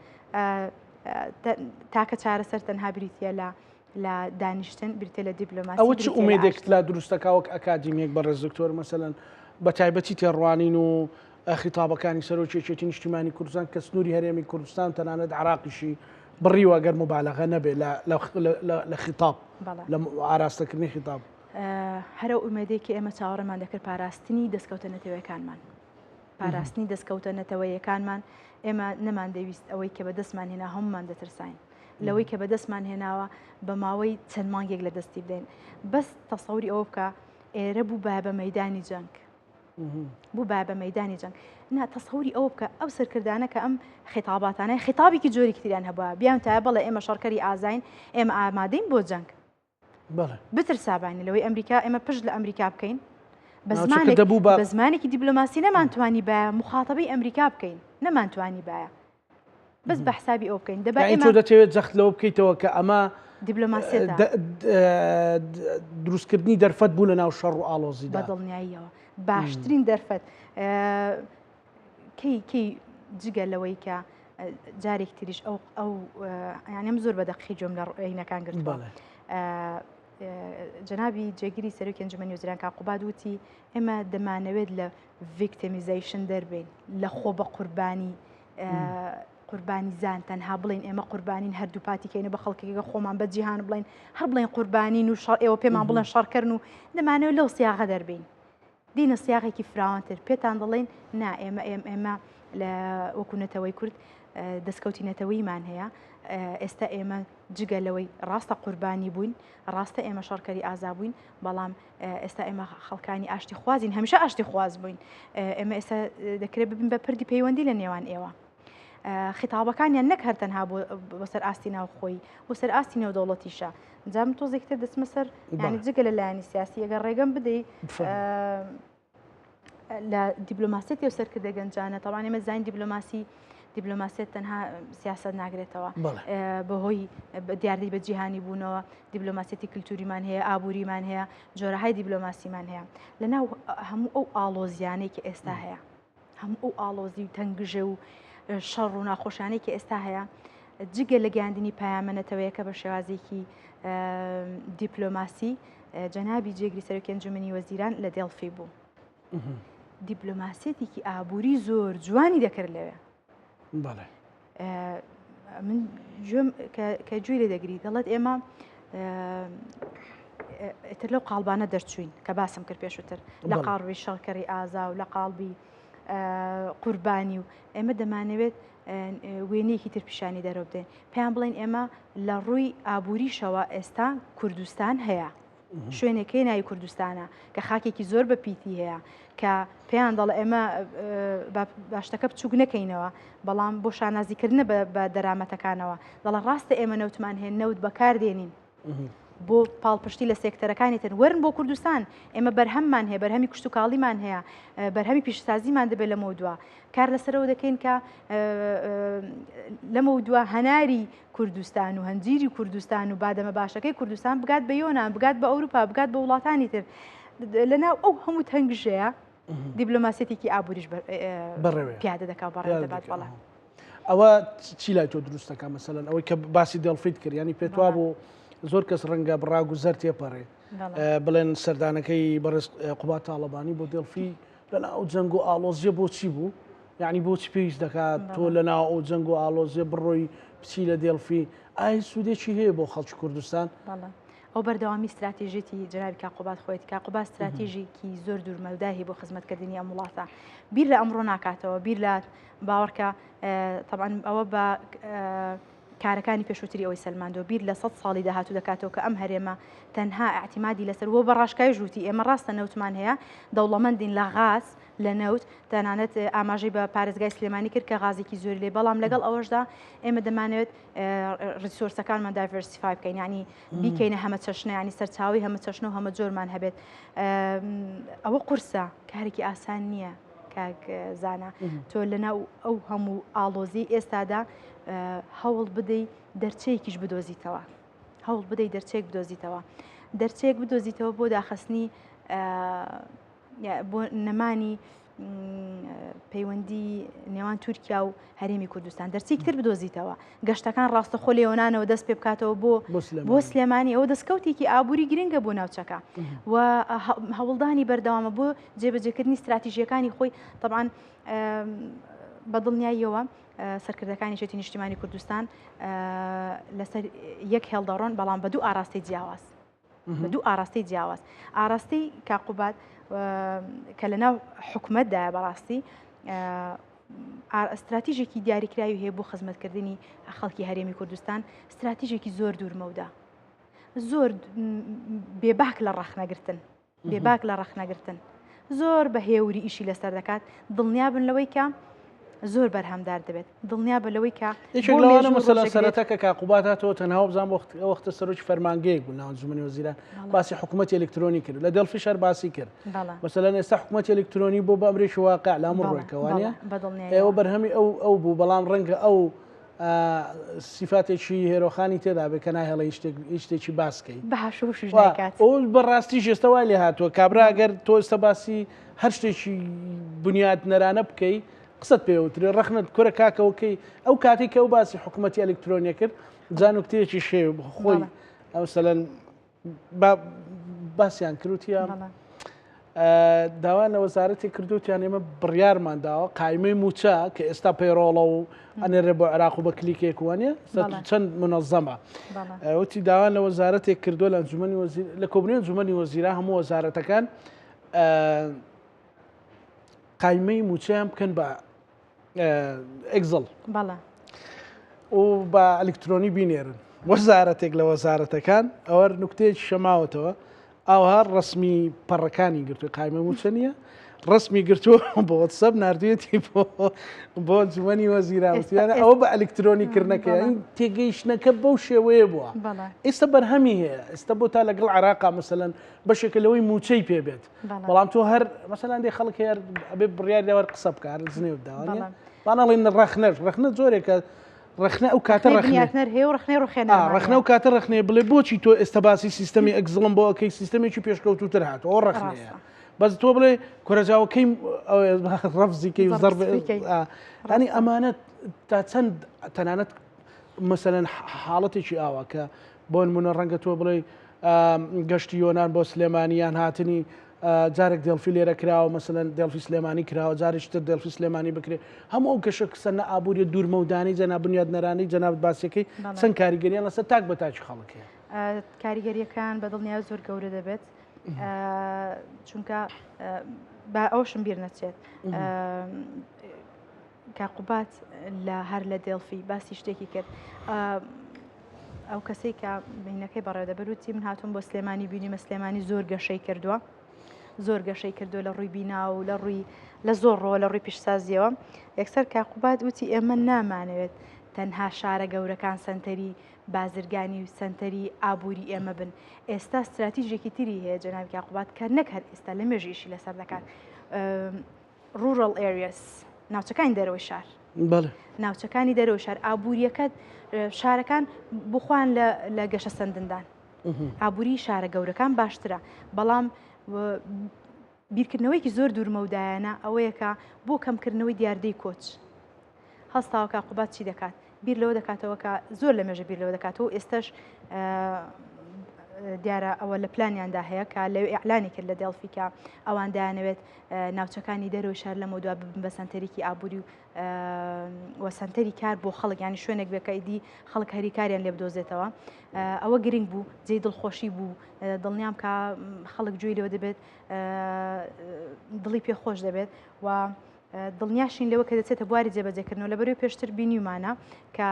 تاکە چارەسەر تەنها بریتە لە دانیشتن بریتە لە دیپلۆماسی ئەوە چ ئومێدێک لا دروستەکەوەک ئەکادیمیەک بەڕێز دکتۆر مەسەلەن بە تایبەتی تێڕوانین و خیتابەکانی سەرۆکیەتی نیشتیمانی کوردستان کە سنووری هەرێمی کوردستان تەنانەت عراقیشی بڕیوە گەر مبالەغە نەبێت لە خیتاب لە ئاراستەکردنی خیتاب هەرە ئومێدێکی ئێمە چاوەڕێمان دەکرد پاراستنی دەستکەوتە نەتەوەیەکانمان پاراستنی دەستکەوتە نەتەوەیەکانمان ئێمە نەمان دەویست ئەوەی کە بەدەستمان هێنا هەمومان دەترساین لەوەی کە بەدەستمان هێناوە بە ماوەی چەند مانگێک لە دەستی بدەین بەس تەسەوری ئەوە بکە ئێرە بوو بە مەیدانی جەنگ بوو بە مەیدانی جەنگ نا تەسەوری ئەوە بکە ئەو سەرکردانە کە ئەم خیتاباتانە خیتابێکی جۆری کتریان هەبووە بیان تا بەڵێ ئێمە شەڕکەری ئازاین ئێمە ئامادەین بۆ جەنگ بتر سابانی لەوەی ئەمریکا ئێمە پشت لە ئەمریکا بکەین بە زمانێکی دیبلۆماسی نەمانتوانی بە مخاتبەی ئەمریکا بکەین نەمانتوانی باە بەس بە حسابی ئەو بکەین دەبێت دەتەوێت جەخت لەوە بکەیتەوە کە ئەمە دیبلۆماسیەتە دروستکردنی دەرفەت بوو لە ناو شەڕ و ئاڵۆزیدا بەدڵنیاییەوە باشترین دەرفەت کەی جگە لەوەی کە جارێک تریش ئەو یانم زۆر بە دەقیقی جۆم لە ڕێینەکان گرت جەنابی جێگیری سەرۆکی ئەنجومەنی وەزیران کاقوباد وتی ئێمە دەمانەوێت لە ڤیکتیمیزیشن دەربین لە خۆ بە قوربانی زان تەنها بڵین ئێمە قوربانین هەردوو پاتیکەینە بە خەڵکێکە خۆمان بە جیهان بڵین هەر بڵین قوربانین و ئێوە پێمان بڵێن شەڕکردن و دەمانەوێت لەو سیاغە دەربین دینە سیاغێکی فراوانتر پێتان دەڵێن نا ئێمە لە وەکوونەتەوەی کورد دەستکەوتی نەتەوەیمان هەیە ئێستا ئێمە جگە لەوەی ڕاستە قوربانی بووین ڕاستە ئێمە شەڕکەری ئازا بووین بەڵام ئێستا ئێمە خەڵکانی ئاشتی خوازین هەمیشە ئاشتی خواز بووین ئێمە ئێستا دەکرێت ببین بە پردی پەیوەندی لە نێوان ئێوە خیتابەکانیان نەک هەر تەنها بۆ سەر ئاستی ناوخۆی بۆ سەر ئاستی نێودەوڵەتیشە جام تۆزێکتر دەستمە سەر یانی جگە لە لایەنی سیاسی ئەگەر ڕێگەم بدەیت لە دیبلۆماسیەتی و سەرکردە گەنجانە تەوانێ ئێمە زین دیبلۆماسیەت تەنها سیاست ناگرێتەوە بەهۆی دیاردەی بە جیهانی بوونەوە دیبلۆماسیەتی کللتوریمان هەیە ئابووریمان هەیە جۆرەهای دیبلۆماسیمان هەیە لەناو هەموو ئەو ئاڵۆزیانەی کە ئێستا هەیە هەموو ئەو ئاڵۆزی و تەنگژە و شەڕ و ناخۆشانەی کە ئێستا هەیە جگە لە گەاندنی پایامەنەتەوەیە کە بە شێوازێکی دیپلۆماسی جەنابی جێگری سەرۆکی ئەنجومەنی وەزیران لە دێڵفی بوو دیپلۆماسیەتێکی ئابووری زۆر جوانی دەکرد لەوێ من گوێم کە گوێ لێ دەگری دەڵێت ئێمە ئێتر لەو قاڵبانە دەرچوین کە باسم کرد پێشووتر لە قاڵبی شەڕکەری ئازا و لە قاڵبی قوربانی و ئێمە دەمانەوێت وێنەیەکی تر پیشانی دەرەوە بدەین پێیان بڵێن ئێمە لە ڕووی ئابووریشەوە ئێستا کوردستان هەیە شوێنەکەی ناوی کوردستانە کە خاکێکی زۆر بە پیتی هەیە کە پێیان دەڵێ ئێمە باشتەکە بچووک نەکەینەوە بەڵام بۆ شانازیکردنە بە دەرامەتەکانەوە دەڵێ ڕاستە ئێمە نەوتمان هێن نەوت بەکاردێنین بۆ پاڵپشتی لە سێکتەرەکانی تر ورن بۆ کوردستان ئێمە بەرهەممان هەیە بەرهەمی کوشت و کاڵیمان هەیە بەرهەمی پیشسازیمان دەبێت لەمە دووە کار لەسەرەوە دەکەین کە لەمە دووە هەناری کوردستان و هەنجیری کوردستان و بادەمە باشەکەی کوردستان بگات بە یۆنان بگات بە ئەوروپا بگات بە وڵاتانی تر لەناو ئەو هەموو تەنگژەیە دیبلۆماسیەتێکی ئابووریش پیادە دەکات بەڕێ دەبات بەڵام ئەوە چی لای تۆ دروستەکە مەسەلەن ئەوەی کە باسی دڵفیت کرد ینی پێتوا بۆ زۆر کەس ڕەنگە بڕاگوزەر تێپەڕێ بڵێن سەردانەکەی بەڕێز قوبات تاڵەبانی بۆ دڵفی لەناو جەنگ و ئاڵۆزیە بۆچی بوو یعنی بۆچی پێویست دەکات تۆ لەناو ئەو جەنگ و ئاڵۆزیە بڕۆی بچی لە دڵفی ئای سوودێکی هەیە بۆ خەڵکی کوردستان ئەو بەردەوامی استراتیژێتی جنابی کاقوبات خۆیت کاقوبات استراتیژێکی زۆر دوورمەوداهی بۆ خزمەتکردنی ئەم وڵاتە بیر لە ئەمڕۆ ناکاتەوە بیر لە باوەڕکە طبعاً ئەوە بە کارەکانی پێشووتری ئەوەی سەلماندۆ بیر لە 100 ساڵی داهاتوو دەکاتەوە کە ئەم هەرێمە تەنها ئاعتیمادی لەسەر وە بە ڕاشکای ژووتی ئێمە ڕاستە نەوتمان هەیە دەوڵەمەندین لە غاز لە نەوت تەنانەت ئاماژەی بە پارێزگای سلێمانی کرد کە غازێکی زۆری لێ بەڵام لەگەڵ ئەوەشدا ئێمە دەمانوێت ریسۆرسەکانمان دایڤەرسیفای بکەین ینی بیکەینە هەمە چەشنە ینی سەرچاوی هەمە چەشنە و هەمە جۆرمان هەبێت ئەوە قورسە کارێکی ئاسان نییە کاک زانە تۆ لەناو ئەو هەموو ئاڵۆزی ئێستادا هەوڵ بدەی دەرچەیەکیش بدۆزیتەوە هەوڵ بدەی دەرچێک بدۆزیتەوە دەرچێک بدۆزیتەوە بۆ داخستنی بۆ نەمانی پەیوەندی نێوان تورکیا و هەرێمی کوردستان دەرچێکی تر بدۆزیتەوە گەشتەکان ڕاستەخۆ لێوانانەوە دەست پێ بکاتەوە بۆ سلێمانی ئەوە دەستکەوتێکی ئابووری گرنگە بۆ ناوچەکە و هەوڵدانی بەردەوامە بۆ جێبەجێکردنی استراتیژیەکانی خۆی طبعاً بەدڵنیاییەوە سەرکردەکانی شێتی نیشتیمانی کوردستان لەسەر یەک هێڵدەڕۆن بەڵام بە دوو ئاراستی جیاواز بە دوو ئاراستی جیاواز ئاراستی کاقوبات کە لەناو حکومەتدایە بەڕاستی استراتیژێکی دیاریکراوی هەیە بۆ خزمەتکردنی خەڵکی هەرێمی کوردستان استراتیژێکی زۆر دوورمەودا زۆر بێباک لە ڕەخنەگرتن بێباک لە ڕەخنەگرتن زۆر بە هێوری ئیشی لەسەر دەکات دڵنیابن لەوەی کە زۆر بەرهەمدار دەبێت دڵنیا بە لەوەی کە لەوانە مەسەلا سەرەتاکە کاقوبات هاتەوە تەنها بزان وەختە سەرۆکی فەرمانگەیەک بوو ناو ئەنجومەنی وەزیران باسی حکوومەتی ئەلکترۆنی کرد لە دڵفی شار باسی کرد مەسەلەن ئێستا حکوومەتی ئەلکترۆنی بۆ بە ئەمریکی واقع لامڕ ڕۆیکەوانە ئێوە بەرهەمی ئەو بوو بەڵام ڕەنگە ئەو سیفاتێکی هێرۆخانی تێدا بێ کە ناهێڵە هیچ باسکەی ئەو بەڕاستی ژێستا وای لێ هاتووە کابرا ئەگەر تۆ ئێستا باسی هەر شتێکی بنیاد نەرانە بکەی قسەت پێوترێ ڕەخنت کورە کاکەوەکەی ئەو کاتێک کە ئەو باسی حکوومەتی ئەلکترۆنیە کرد زانوکتەیەکی شێو خۆی ئەوسەلەن باسییان کروتیان داوان لە وەزارەتی کردوتیان ئێمە بڕیارمان داوە قایمەی موچە کە ئێستا پەیڕۆڵە و ئەنێرێ بۆ عێراق و بە کلیکێک وانە چەند منەظەمە وتی داوان لە وەزارەتێک کردو لە ئەنجومەنی لە کۆبنەی ئەنجومەنی وەزیران هەموو وەزارەتەکان قایمەی موچەیان بکەن بە ئەگزڵ و بە ئەلکترۆنی بینێرن وەزارەتێک لە وەزارەتەکان ئەوە نوکتەیەکی شەماوەتەوە ئاها ڕسمی پەڕەکانی گرتووە قایمە موچە نیە ڕسمی گرتووە بۆ وەتسەب نردوێتی بۆ ئەنجومەنی وەزیراوتیانە ئەوە بە ئەلکترۆنیکردنەکە این تێگەیشتنەکە بەو شێوەیە بووە ئێستا بەرهەمی هەیە ئێستا بۆ تا لەگەڵ عێراقا مەسەلەن بەشێکە لەوەی موچەی پێبێت بەڵام تۆ هەر مەسەلەن دێ خەڵک هەیە ئەبێ بڕیار دەوەر قسە بکار زنێ بداوانە بانەڵێن ڕەخنە زۆرێکە ڕخنە ئەو کاتە ڕخنە و کاتە ڕخنێ بڵێ بۆچی تۆ ئێستا باسی سیستەمی ئەگزڵم بۆ ئەەکەی سیستەمێکی پێشکەوتوتر هات ئەو ڕخنەیە بەس تۆ بڵێ کورەجاوەکەی ڕەفزیکەی و زەربانی ئەمانەت تا چەند تەنانەت مەسەلەن حاڵەتێکی ئاوا کە بۆ نمونە ڕەنگە تۆ بڵێ گەشتی یۆنان بۆ سلێمانیان هاتنی جارێک دڵفی لێرە کراوە مەسەلەن دڵفی سلێمانی کراوە جارێکتر دڵفی سلێمانی بکرێ هەموو ئەو کەشە کسەنە ئابوووریە دوورمەودانی جەناب بنیاد نەرانی جەناب باسیەکەی چەند کاریگەریان لەسەر تاک بە تاچی خەڵکەیە کاریگەریەکان بەدڵنییا زۆر گەورە دەبێت چونکە با ئەوشم بیر نەچێت کاقوبات لە هەر لە دڵفی باسی شتێکی کرد ئەو کەسێک کە بینەکەی بەڕێوەدەبەروتی من هاتووم بۆ سلێمانی بینیمە سلێمانی زۆر گەشەی کردووە زۆر گەشەی کردو لە ڕووی بینا و لە ڕووی لە زۆر ڕۆ لە ڕووی پیشسازیەوە یەکسەر کاقوبات وتی ئێمە نامانەوێت تەنها شارە گەورەکان سنتەری بازرگانی و سنتەری ئابووری ئێمە بن ئێستا استراتیژێکی تری هەیە جەنابی کاقوبات کە نەک هەر ئێستا لە مێژیشی لەسەر دەکات rural areas ناوچەکانی دەرەوەی شار ناوچەکانی دەرەوە شار ئابوووریەکەت شارەکان بخوان لە گەشە سندندان ئابووری شارە گەورەکان باشترە بەڵام بیرکردنەوەیکی زۆر دوورمەودایانە ئەوەیە کە بۆ کەمکردنەوەی دیاردەی کۆچ هەستاوە کاقوبات چی دەکات بیر لەوە دەکاتەوە کە زۆر لە مێژە بیر لەوە دەکاتەوە ئێستش دیارە ئەوە لە پلانیاندا هەیە کە لەوێ ئیعلانی کرد لە دڵفی کە ئەوان دایانەوێت ناوچەکانی دەرەوە شار لە مۆدوا ببن بە سنتەرێکی ئابووری و سنتەری کار بۆ خەڵک ینی شوێنێک بێکەیدی خەڵک هەری کاریان لێ بدۆزێتەوە ئەوە گرنگ بوو جێی دڵخۆشی بوو دڵنیام کە خەڵک گوێی لەوە دەبێت دڵی پێخۆش دەبێت و دڵنیاشین لەوە کە دەچێتە بواری جێبەجێکردنەوە لە بەروی پێشتر بینیمانە کە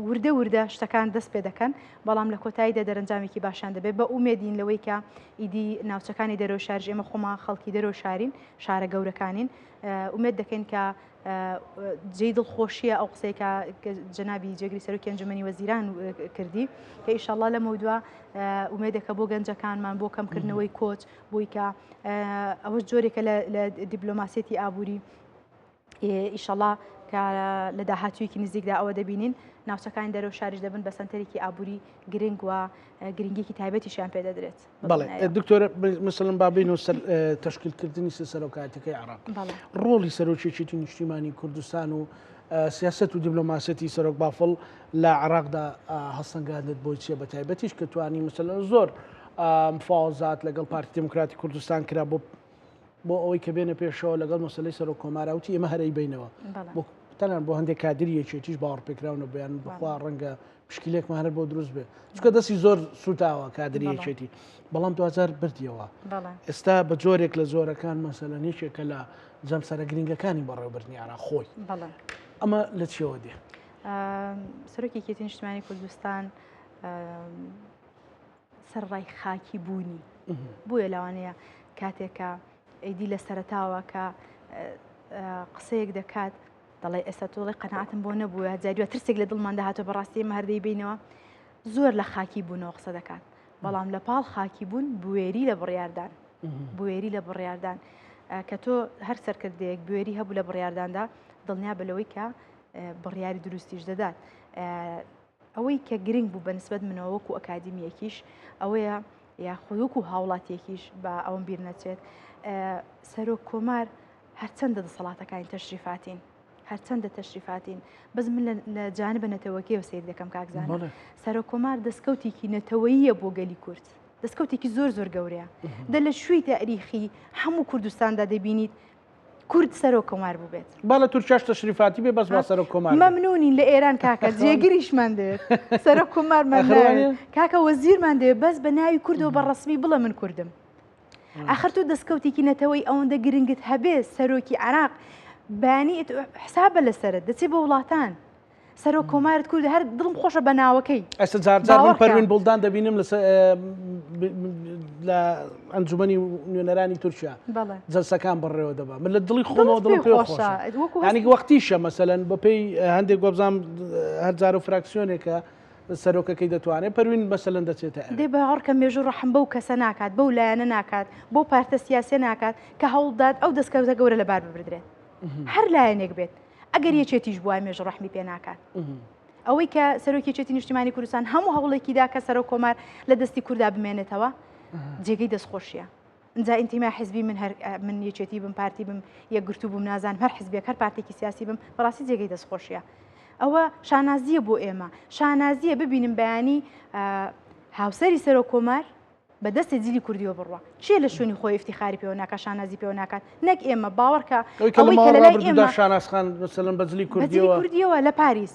وردە وردە شتەکان دەست پێ دەکەن بەڵام لە کۆتاییدا دەرەنجامێکی باشان دەبێت بە ئومێدین لەوەی کە ئیدی ناوچەکانی دەرەوە شارژ ئێمە خۆمان خەڵکی دەرەوە شارین شارە گەورەکانین ئومێد دەکەین کە جێی دڵخۆشیە ئەو قسەی کە جەنابی جێگری سەرۆکی ئەنجومەنی وەزیران کردی کە ئیشەڵڵا لە مەودوا ئومێدەکە بۆ گەنجەکانمان بۆ کەمکردنەوەی کۆچ بووی کە ئەوە جۆرێکە لە دیبلۆماسیەتی ئابووری ئیشەڵڵا کە لە داهاتوویەکی نزیکدا ئەوە دەبینین ناوچەکانی دەرەوە شاریش دەبن بە سنتەرێکی ئابووری گرنگ و گرنگێکی تایبەتیشیان پێ دەدرێت بەڵێ دکتۆرە مثلەن بابین و تەشکیلکردنی سەرۆکاتەکەی عێراق ڕۆڵی سەرۆکیەتی نیشتیمانی کوردستان و سیاست و دیبلۆماسیەتی سەرۆک بافڵ لە عێراقدا هەستەنگاندت بۆی چیە بە تایبەتیش کە توانی مثلەن زۆر مفاوەزات لەگەڵ پارتی دموکراتی کوردستان کرا بۆ ئەوەی کە بێنە پێشەوە لەگەڵ مەسلەی سەرۆک کۆماراوتی ئێمە هەرەی بینەوە تەنان بۆ هەندێک کادریەکێکیش باوەڕپێکراونە بەیان بخوا ڕەنگە پشکیلێکمان هەر بۆ دروست بێ چکە دەستی زۆر سوتاوە کادریەکێتی بەڵام 2000 بردیەوە ئێستا بە جۆرێک لە زۆرەکان مەسەلە نیشێکە لە جەم سەرە گرنگەکانی بەڕێوەبردنی عێراق خۆی ئەمە لە چیەوە دێ سەرۆکی یەکێتی نیشتیمانی کوردستان سەرڕای خاکی بوونی بووە لەوانەیە کاتێکە ئەیدی لە سەرەتاوە کە قسەیەک دەکات دەڵێ ئێستا تۆڵی قەنەعەتم بۆ نەبووە جاریوە ترسێک لە دڵمان داهاتۆ بەڕاستی ئێمە هەردەی بینەوە زۆر لە خاکی بوونەوە قسە دەکات بەڵام لە پاڵ خاکی بوون بوێری لە بڕیاردان بوێری لە بڕیاردان کە تۆ هەر سەرکردەیەک بوێری هەبوو لە بڕیارداندا دڵنیا بەلەوەی کە بڕیاری دروستیش دەدات ئەوەی کە گرنگ بوو بەنسبەت منەوە وەکو ئەکادیمیەکیش ئەوەیە یاخۆی وەکو هاوڵاتیەکیش بە ئەوم بیر نەچێت سەرۆک کۆمار هەرچەندە دەسەڵاتەکانی تەشریفاتین هەرچەندە تەشریفاتین بەس من لە جانبە نەتەوەکیەوە سیر دەکەم کاکزانە سەرۆک کۆمار دەستکەوتێکی نەتەوەییە بۆ گەلی کورد دەستکەوتێکی زۆر گەورەیە دە لە شووی تاریخی هەموو کوردستاندا دەبینیت کورد سەرۆک کۆمار بوو بێت باڵە تورکیاش تەشریفاتی بێ بەس با سەرۆک کۆمار مەمنونین لە ئێران کاکە جێگیریشمان دەوێت سەرۆک کۆمارمان کاکە وەزیرمان دەوێت بەس بە ناوی کوردەوە بەڕەسمی بڵە من کوردم ئاخر تۆ دەستکەوتێکی نەتەوەی ئەوەندە گرنگت هەبێ سەرۆکی عراق بانی حسابە لەسەرت دەچێت بە وڵاتان سەرۆک کۆمارت کورد هەر دڵم خۆشە بە ناوەکەی ئەستا جارجار من پەروین بوڵدان دەبینم لە ئەنجومەنی نوێنەرانی تورکیا جەلسەکان بڕێوە دەبا من لە دڵی خۆمەوە دڵ پێ خۆشە ینی وەختیشە مەسەلەن بەپێی هەندێک گۆبزام هەرجار و فراکسیۆنێکە سەرۆکەکەی دەتوانێت پەروین مەسەلەن دەچێتە دێ بە هەڕکە مێژوو ڕەحم بەو کەسە ناکات بەو لایەنە ناکات بۆ پارتە سیاسێ ناکات کە هەوڵدات ئەو دەستکەوتە گەورە لەبار ببردرێت هەر لایەنێک بێت ئەگەر یەکێتیش بووە مێژ ڕەحمی پێ ناکات ئەوەی کە سەرۆکیەتی نیشتیمانی کوردستان هەموو هەوڵێکیدا کە سەرۆک کۆمار لە دەستی کووردا بمێنێتەوە جێگەی دەستخۆشیە اینجا ئینتیما حزبی من یەکێتی بم پارتی بم یەکگرتوو بووم نازان هەر حزبێک هەر پارتێکی سیاسی بم بەڕاستی جێگەی دەستخۆشیە ئەوە شانازیە بۆ ئێمە شانازیە ببینیم بەیانی هاوسەری سەرۆک کۆمار بە دەستی جلی کوردیەوە بڕوە چێ لە شوێنی خۆی افتیخاری پێوە ناکات شانازی پێوە ناکات نەک ئێمە باوەڕکە ئەوەی کە لەلای ئێمە شانازخان مەسەلەن بە جلی کوردیەوە لە پاریس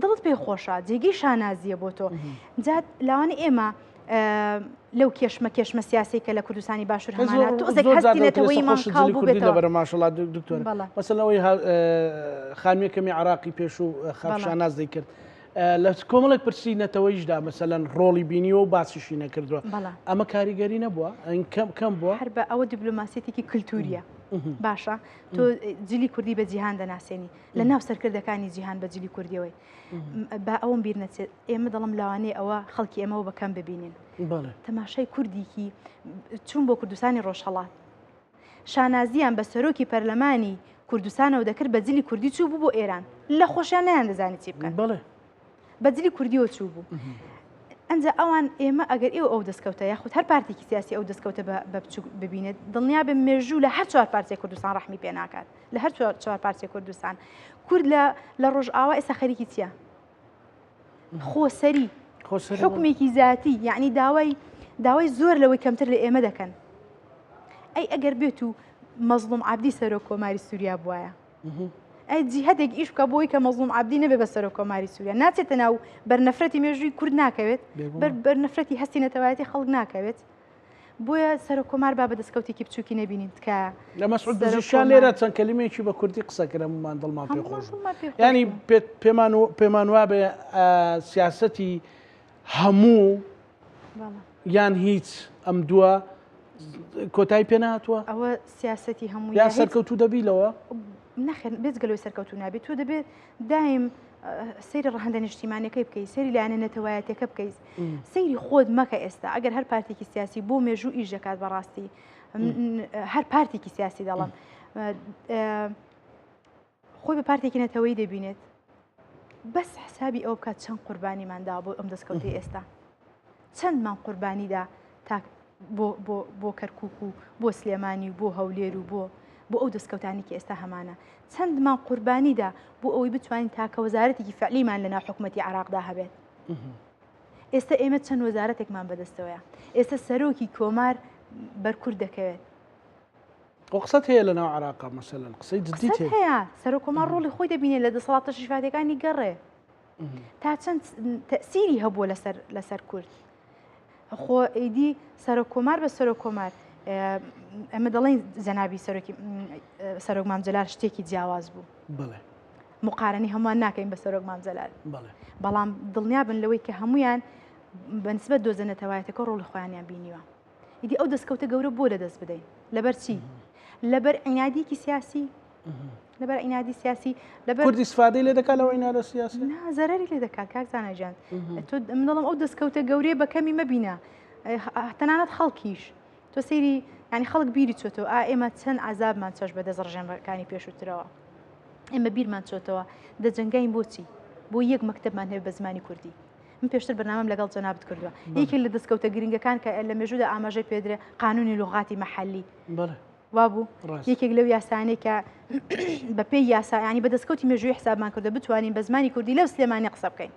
دڵت پێی خۆشە جێگەی شانازیە بۆ تۆ جات لاوانی ئێمە لەو کێشمە سیاسی کە لە کوردستانی باشوور هەمانە تۆزێک هەستینێتەوەی ماڵ بوو بێتەوە لەبەر ماشەڵڵا دکتۆر مەسەلەن ئەوەی خانوویەکەمی عراقی پێش و خەڵک شاناز دەیکرد لە کۆمەڵێک پرسی نەتەوەیشدا مەسەلەن ڕۆڵی بینیوە و باسیشی نەکردووە ئەمە کاریگەری نەبووە کەم بووە هەر بە ئەوە دیبلۆماسیەتێکی کللتوریە باشە تۆ جلی کوردی بە جیهان دەناسێنی لە ناو سەرکردەکانی جیهان بە جلی کوردیەوەی با ئەوم بیر نەچێت ئێمە دەڵم لاوانەیە ئەوە خەڵکی ئێمەوە بەکەم ببینین تەماشای کوردێکی چوون بۆ کوردستانی ڕۆژهەڵات شانازیان بە سەرۆکی پەرلەمانی کوردستانەوە دەکرد بە جلی کوردی چوو بوو بۆ ئێران لە خۆشیان نیان دەزانی چی بکەن بەجلی کوردیەوە چوو بوو ئەنجا ئەوان ئێمە ئەگەر ئێوە ئەو دەستکەوتە یاخود هەر پارتێکی سیاسی ئەو دەستکەوتە بە بچووک ببینێت دڵنیا بە مێژوو لە هەر چوار پارچەی کوردستان ڕەحمی پێ ناکات لە هەر چوار پارچەی کوردستان کورد لە ڕۆژئاوا ئێستا خەریکی چییە خۆسەری حکومێکی ذاتی یعنی داوای زۆر لەوەی کەمتر لە ئێمە دەکەن ئەی ئەگەر بێت و مەزلوم عەبدی سەرۆک کۆماری سووریا بووایە ئەی جیهەدێک ئیش بکە بۆی کە مەزلوم عەبدی نەبێ بە سەرۆک کۆماری سووریا ناچێتە ناو بەرنەفرەتی مێژووی کورد ناکەوێت بەرنەفرەتی هەستی نەتەوایەتی خەڵک ناکەوێت بۆیە سەرۆک کۆمار با بە دەستکەوتێکی بچووکی نەبینین تکایە لە مەسعود دژیشان لێرە چەند کەلیمێکی بە کوردی قسەکردەمان دڵمان پێ خۆش ینی پێمان وابێ سیاسەتی هەموو یان هیچ ئەم دووە کۆتایی پێ نهاتووە ئەوە سیاسەتی هەموو یا سەرکەوتوو دەبیلەوە نەخێن بێزگەلەوەی سەرکەوتو نابێت تۆ دەبێت دایم سەیری ڕەهەندە نیشتیمانیەکەی بکەیت سەیری لایەنە نەتەوایەتەکە بکەیت سەیری خۆت مەکە ئێستا ئەگەر هەر پارتێکی سیاسی بۆ مێژوو ئیش دەکات بەڕاستی هەر پارتێکی سیاسی دەڵم خۆی بە پارتێکی نەتەوەیی دەبینێت بەس حسابی ئەو بکات چەند قوربانیماندا بۆ ئەم دەستکەوتی ئێستا چەندمان قوربانیدا تا بۆ کەرکووک و بۆ سلێمانی و بۆ هەولێر و بۆ ئەو دەستکەوتانی کە ئێستا هەمانە چەندمان قوربانیدا بۆ ئەوەی بتوانین تاکە وەزارەتێکی فعلیمان لە ناو حکوومەتی عراقدا هەبێت ئێستا ئێمە چەند وەزارەتێکمان بەدەستەوەیە ئێستا سەرۆکی کۆمار بەرکورد دەکەوێت قسەت هەیە لە ناو عراقا مەسەلەن قسەی جدیت هەیە سەرۆک کۆمار ڕۆڵی خۆی دەبینێت لە دەسەڵاتە تەشریفاتیەکانی گەڕێ تا چەند تەسیری هەبووە لەسەر کورد خۆ ئەیدی سەرۆک کۆمار بە سەرۆک کۆمار ئەمە دەڵێن جەنابی سەرۆک مامجەلال شتێکی جیاواز بوو مقارنی هەمووان ناکەین بە سەرۆک مامجەلال بەڵام دڵنیا بن لەوەی کە هەمویان بەنسبەت دۆزە نەتەوایەتەکە ڕۆڵی خۆیانیان بینیوە ئیدی ئەو دەستکەوتە گەورە بۆ لەدەست بدەین لەبەر چی لەبەر عینادیکی سیاسی لەبەر عینادی سیاسی لەبەر کوردی استفادەی لێ دەکات لەوە عینادە سیاسی زەرری لێ دەکات کاک زانەجان تۆ من دەڵم ئەو دەستکەوتە گەورەیە بە کەمی مەبینە تەنانەت خەڵکیش تۆ سەیری ینی خەڵک بیری چۆتەوە ئێمە چەند عەزابمان چۆش بە دەست ڕژێمەکانی پێشووترەوە ئێمە بیرمان چۆتەوە دەجەنگین بۆچی بۆ یەک مەکتەبمان هەیە بە زمانی کوردی من پێشتر بەنامەم لەگەڵ جەنابەت کردووە یەکێک لە دەستکەوتە گرنگەکان کە لە مێژوودا ئاماژەی پێدرێ قانونی لوغاتی مەحەلی وابوو یەکێک لەو یاسانەی کە بە پێی یاسا ینی بە دەستکەوتی مێژووی حسابمان کردو بتوانین بە زمانی کوردی لەو سلێمانی قسە بکەین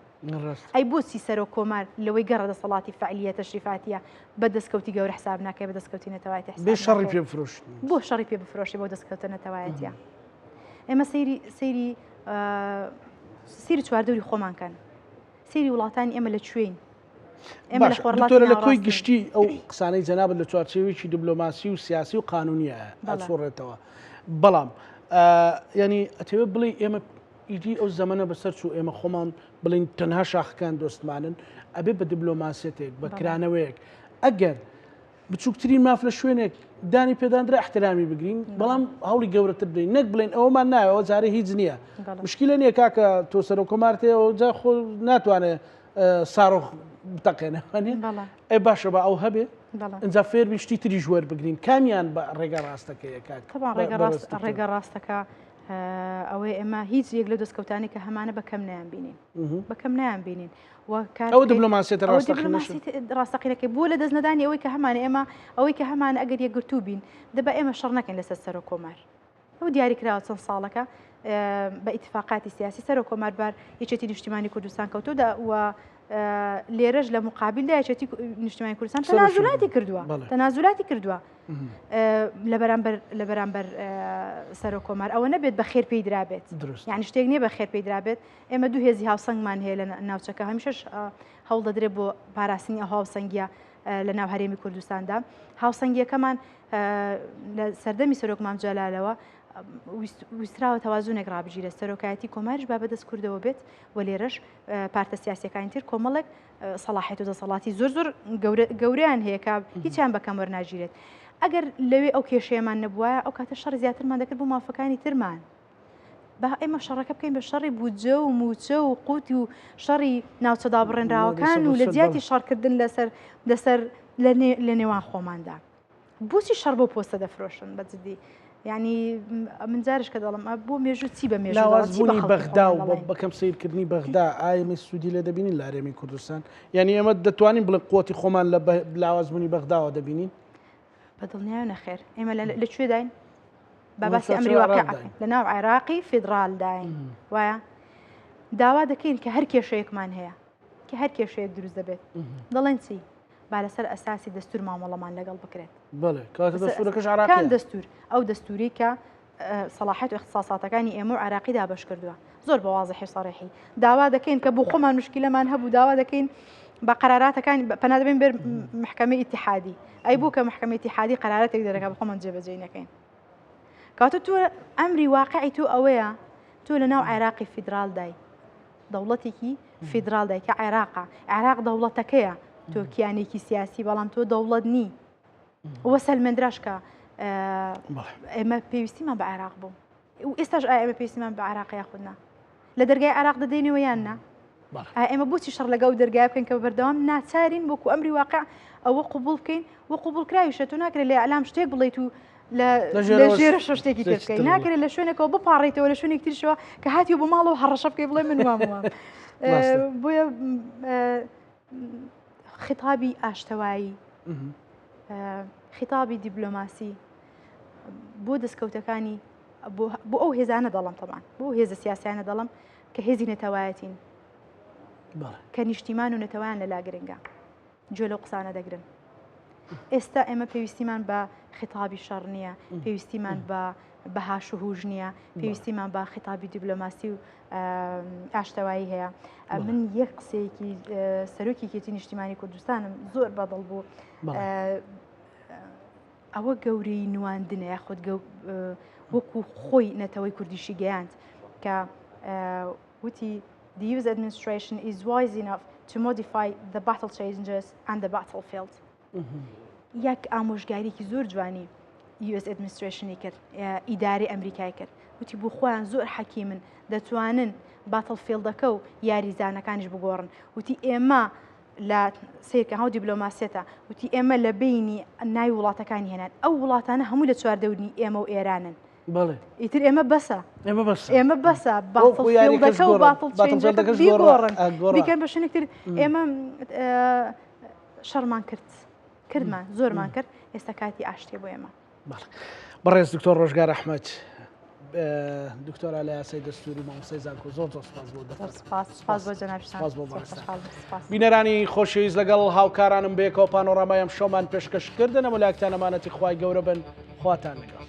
ئەی بۆچی سەرۆک کۆمار لەوەی گەڕە دەسەڵاتی فعالیە تەشریفاتیە بە دەستکەوتی گەورە حساب ناکەی بە دەستکەوتی نەتەوایەتی حساب بێ شەڕی پێ بفرۆشت بۆ شەڕی پێ بفرۆشی بۆ دەستکەوتە نەتەوایەتیە ئێمە سەیری چواردەوری خۆمانکەن سەیری وڵاتانی ئێمە لە کوێین ئێمە لە خۆڕاتۆرە لە کۆی گشتی ئەو قسانەی جەنابەت لە چوارچێوێکی دیبلۆماسی و سیاسی و قانونیە ئەسوڕێتەوە بەڵام ینی ئەتەوێت بڵێ ئێمە ئیدی ئەو زەمانە بەسەر چوو ئێمە خۆمان بڵین تەنها شاخەکان دۆستمانن ئەبێ بە دیبلۆماسیەتێک بە کرانەوەیەک ئەگەر بچووکترین ماف لە شوێنێک دانی پێدانرا احترامی بگرین بەڵام هەوڵی گەورەتر بدەین نەک بڵێن ئەوەمان نایە ئەوە جارێ هیچ نییە مشکلە نییە کاکە تۆ سەرۆک کۆمارتێ ئەو جا خۆ ناتوانێت ساڕۆخ بتەقێنەوەنی ئەی باشە بە ئەو هەبێ ئەجا فێرمی شتی تری ژوەر بگرین کامیان بە ڕێگە ڕاستەکەیە کاک ڕێگە ڕاستەکە ئەوەی ئێمە هیچ یەک لە دەستکەوتانی کە هەمانە بەکەم نیان بینین بەکەم نیان بینین ئەو دیبلۆماسیێتە ڕاستەقینەکەی بۆ لە دەستنەدانی ئەوەی کە هەمانە ئێمە ئەوەی کە هەمانە ئەگەر یەکگرتوو بین دەبە ئێمە شەڕ نەکەین لەسەر سەرۆک کۆمار ئەو دیاریکراوە چەند ساڵەکە بە ئیتفاقاتی سیاسی سەرۆک کۆماربار یەکێتی نیشتیمانی کوردستان کەوتوودا و لێرەش لە مقابلدا یەکێتی نیشتیمانی کوردستان تەنازولاتی کردووە لە بەرامبەر سەرۆک کۆمار ئەوە نەبێت بە خێر پێی درابێت یعنی شتێک نییە بە خێر پێی درابێت ئێمە دوو هێزی هاوسەنگمان هەیە لە ناوچەکە هەمیشەش هەوڵ دەدرێت بۆ پاراستنی ئەو هاوسەنگیە لە ناو هەرێمی کوردستاندا هاوسەنگیەکەمان لە سەردەمی سەرۆکمان جەلالەوە ویستراوە تەوازونێک ڕابژیرە سەرۆکایەتی کۆماریش با بەدەست کوردەوە بێت و لێرەش پارتە سیاسیەکانی تر کۆمەڵێک سەلاحیەت و دەسەڵاتی زۆر گەورەیان هەیە کە هیچیان بەکەم وەرناگیرێت ئەگەر لەوێ ئەو کێشەیەمان نەبووە ئەو کاتە شەڕ زیاترمان دەکرد بۆ مافەکانی ترمان با ئێمە شەڕەکە بکەین بە شەڕی بودجە و موچە و قوتی و شەڕی ناوچەدا بڕێنراوەکان و لە جیاتی شەڕکردن لەسەر لە نێوان خۆماندا بۆچی شەڕ بۆ پۆستە دەفرۆشن بەجددی ینی من جارش کە دەڵم بۆ مێژوو چی بە مێژووی بەغدا و بەکەم سیرکردنی بەغدا ئایمە سوودی لە دەبینین لە هەرێمی کوردستان یعنی ئێمە دەتوانین بڵێ قوتی خۆمان لە لاوازبوونی بەغداوە دەبینین بەدڵنیایە نەخێر ئێمە لەکوێ داین باباسی ئەمری واقعەکەین لە ناو عێراقی فیدرال داین وایە داوا دەکەین کە هەر کێشەیەکمان هەیە کە هەر کێشەیەک دروست دەبێت دەڵێن چی با لەسەر ئەساسی دەستور مامەڵەمان لەگەڵ بکرێت دەستورەکەشکان دەستور ئەو دەستوری کە سەلاحیەت و اختصاساتەکانی ئێمە و عێراقی دابەش کردووە زۆر بە واضحی سەڕێحی داوا دەکەین کە بۆ خۆمان مشکلەمان هەبوو داوا دەکەین بە قەراراتەکانی پەنا دەبین بێر محکەمەی ئیتیحادی ئەی بوو کە محکەمەی ئیتیحادی قەراراتێک دەرەکە بە خۆمان جێبەجێ نەکەین کاتە تۆ ئەمری واقعی تۆ ئەوەیە تۆ لە ناو عێراقی فیدرال دای دەوڵەتێکی فیدرال دای کە عێراقە عێراق دەوڵەتەکەیە تۆ کیانێکی سیاسی بەڵام تۆ دەوڵەت نی وە سەلمەندراش کە ئێمە پێویستیمان بە عێراق بوو ئێستاش ئێمە پێویستیمان بە عێراق یاخودنا لە دەرگای عێراق دەدەینەوە یاننا ئێمە بۆچی شەڕ لەگەڵ دەرگای بکەین کە بەردەوام ناچارین وەکو ئەمری واقع ئەوە قوبوڵ بکەین وە قوبوڵ کراویشە تۆ ناکرێت لە ئەلام شتێک بڵێیت و لە ژێرە شتێکی تر بکەین ناکرێت لە شوێنێکەوە بپاڕێتەوە لە شوێنێک ترشەوە کە هاتیو بۆ ماڵەوە هەڕەشە بکەی بڵێ من وام بۆیە خطابی ئاشتەوایی خطابی دیبلۆماسی بۆ دەستکەوتەکانی بۆ ئەو هێزانە دەڵم تەمان بۆ هێزە سیاسیانە دەڵم کە هێزی نەتەوایەتین کە نیشتیمان و نەتەوایان لەلا گرنگە گوێ لەو قسانە دەگرن ئێستا ئێمە پێویستیمان بە خطابی شەڕ نییە پێویستیمان بە هاشوهوژ نییە پێویستیمان بە خطابی دیبلۆماسی و ئاشتەوایی هەیە من یەک قسەیەکی سەرۆکی کێتی نیشتیمانی کوردستانم زۆر بەدڵ بوو ئەوە گەورەی نواندنە یاخود وەکو خۆی نەتەوەی کوردیشی گەیاند کە وتی The US administration is wise enough to modify the battle changes and the battlefield. یەک ئامۆژگاریکی زۆر جوانی US ئەدمنیستریشنی کرد ئیداری ئەمریکای کرد وتی بۆ خۆیان زۆر حەکیمن دەتوانن باتڵفیلدەکە و یاریزانەکانیش بگۆڕن وتی ئێمە لە سیرکە هەو دیبلۆماسیەتە وتی ئێمە لە بینی ناوی وڵاتەکانی هێنان ئەو وڵاتانە هەموو لە چواردەوری ئێمە و ئێرانن ئیتر ئێمە بەسە ئێمە بەسە باتڵفیلدەکە و باتڵ بیگۆڕن بیکەن بە شوێنێکتر ئێمە شەڕمان کردمان زۆرمان کرد ئێستا کاتی ئاشتێ بۆ ئێمە بەڕێز دکتۆر ڕۆژگار ئەحمەد دکتۆرە لە یاسای دەستوری مامۆستای زانکۆ زۆر سپاس بۆ جەنابتان بینەرانی خۆشەویست لەگەڵ هاوکارانم بێکەوە پانۆڕامای ئەم شۆمان پێشکەشکردن ئەمە لاکتان ئەمانەتی خوای گەورە بن خواتان لەگەڵ